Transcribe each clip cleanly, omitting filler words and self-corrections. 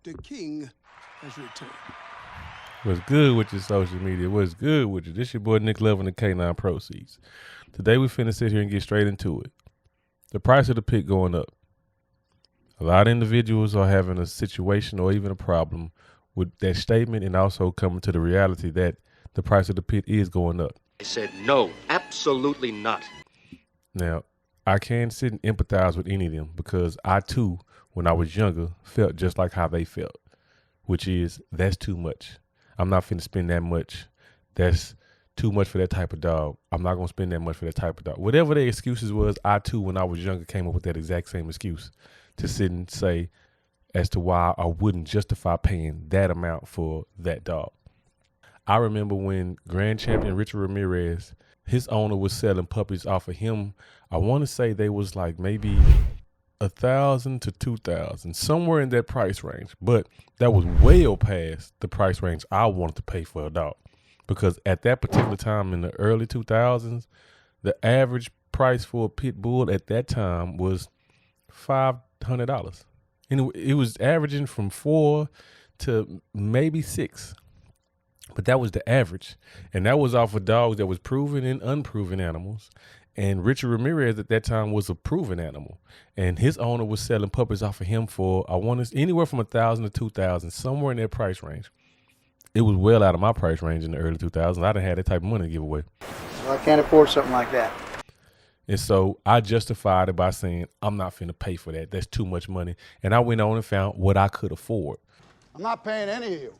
The king has returned. What's good with your social media? What's good with you? This your boy Nick Love and the K9 ProSeeds. Today we finna sit here and get straight into it. The price of the pit going up. A lot of individuals are having a situation or even a problem with that statement, and also coming to the reality that the price of the pit is going up. I said no, absolutely not. Now, I can sit and empathize with any of them because I too, when I was younger, felt just like how they felt, which is that's too much. I'm not finna spend that much. That's too much for that type of dog. I'm not gonna spend that much for that type of dog. Whatever their excuses was, I too, when I was younger, came up with that exact same excuse to sit and say as to why I wouldn't justify paying that amount for that dog. I remember when Grand Champion Richard Ramirez, his owner was selling puppies off of him. I want to say they was like maybe $1,000 to $2,000, somewhere in that price range. But that was well past the price range I wanted to pay for a dog, because at that particular time in the early 2000s, the average price for a pit bull at that time was $500. And it was averaging from 4 to maybe 6. But that was the average. And that was off of dogs that was proven and unproven animals. And Richard Ramirez at that time was a proven animal. And his owner was selling puppies off of him for, I want to, anywhere from $1,000 to $2,000, somewhere in that price range. It was well out of my price range in the early 2000s. I didn't have that type of money to give away. Well, I can't afford something like that. And so I justified it by saying, I'm not finna pay for that. That's too much money. And I went on and found what I could afford. I'm not paying any of you.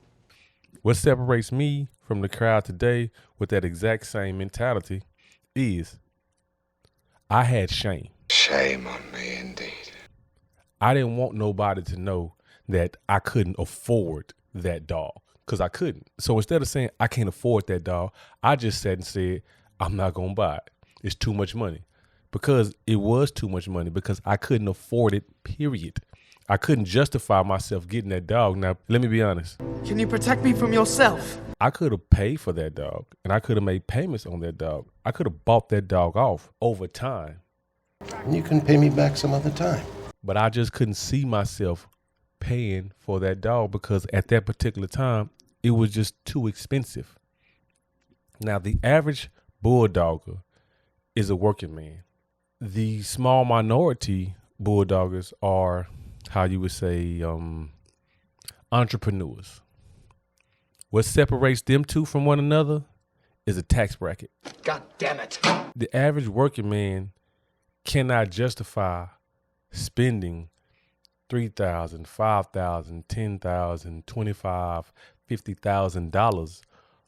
What separates me from the crowd today with that exact same mentality is I had shame. Shame on me, indeed. I didn't want nobody to know that I couldn't afford that dog, because I couldn't. So instead of saying I can't afford that dog, I just sat and said, I'm not going to buy it. It's too much money. Because it was too much money, because I couldn't afford it, period. I couldn't justify myself getting that dog. Now, let me be honest. Can you protect me from yourself? I could have paid for that dog, and I could have made payments on that dog. I could have bought that dog off over time. You can pay me back some other time. But I just couldn't see myself paying for that dog, because at that particular time, it was just too expensive. Now, the average bulldogger is a working man. The small minority bulldoggers are, how you would say, entrepreneurs. What separates them two from one another is a tax bracket. God damn it. The average working man cannot justify spending $3,000, $5,000, $10,000, $25,000, $50,000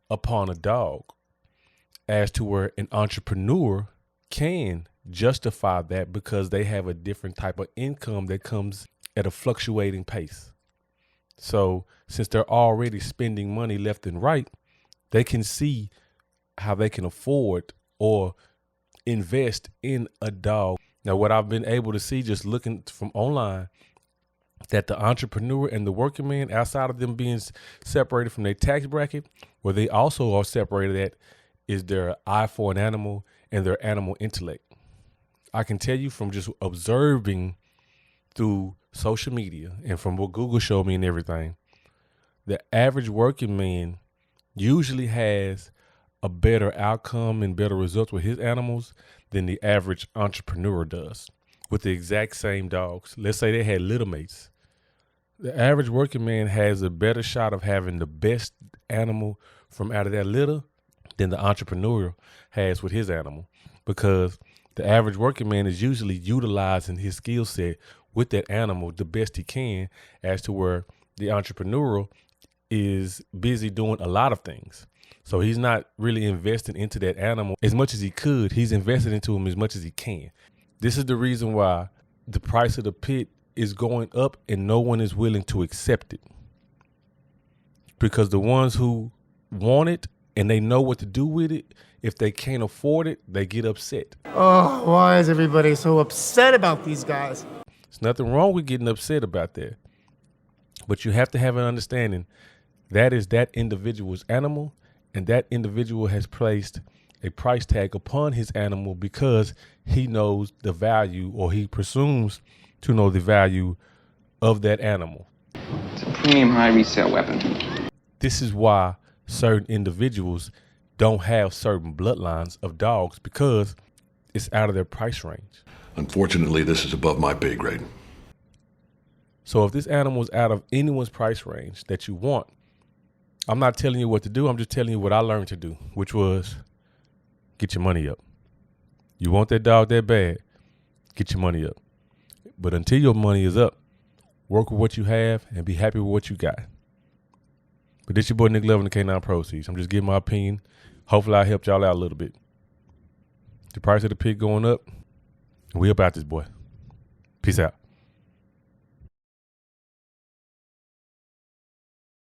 upon a dog, as to where an entrepreneur can justify that, because they have a different type of income that comes at a fluctuating pace. So since they're already spending money left and right, they can see how they can afford or invest in a dog. Now, what I've been able to see just looking from online, that the entrepreneur and the working man, outside of them being separated from their tax bracket, where they also are separated at, is their eye for an animal and their animal intellect. I can tell you from just observing through social media and from what Google showed me and everything, the average working man usually has a better outcome and better results with his animals than the average entrepreneur does with the exact same dogs. Let's say they had little mates. The average working man has a better shot of having the best animal from out of that litter than the entrepreneur has with his animal, because the average working man is usually utilizing his skill set with that animal the best he can, as to where the entrepreneur is busy doing a lot of things. So he's not really investing into that animal as much as he could. He's invested into him as much as he can. This is the reason why the price of the pit is going up and no one is willing to accept it. Because the ones who want it and they know what to do with it, if they can't afford it, they get upset. Oh, why is everybody so upset about these guys? There's nothing wrong with getting upset about that. But you have to have an understanding that is that individual's animal, and that individual has placed a price tag upon his animal because he knows the value, or he presumes to know the value of that animal. To premium high resale weapon. This is why certain individuals don't have certain bloodlines of dogs, because it's out of their price range. Unfortunately, this is above my pay grade. So if this animal is out of anyone's price range that you want, I'm not telling you what to do. I'm just telling you what I learned to do, which was get your money up. You want that dog that bad, get your money up. But until your money is up, work with what you have and be happy with what you got. But this your boy Nick Love and the K9 ProSeeds. I'm just giving my opinion. Hopefully I helped y'all out a little bit. The price of the pig going up, and we up out this boy. Peace out.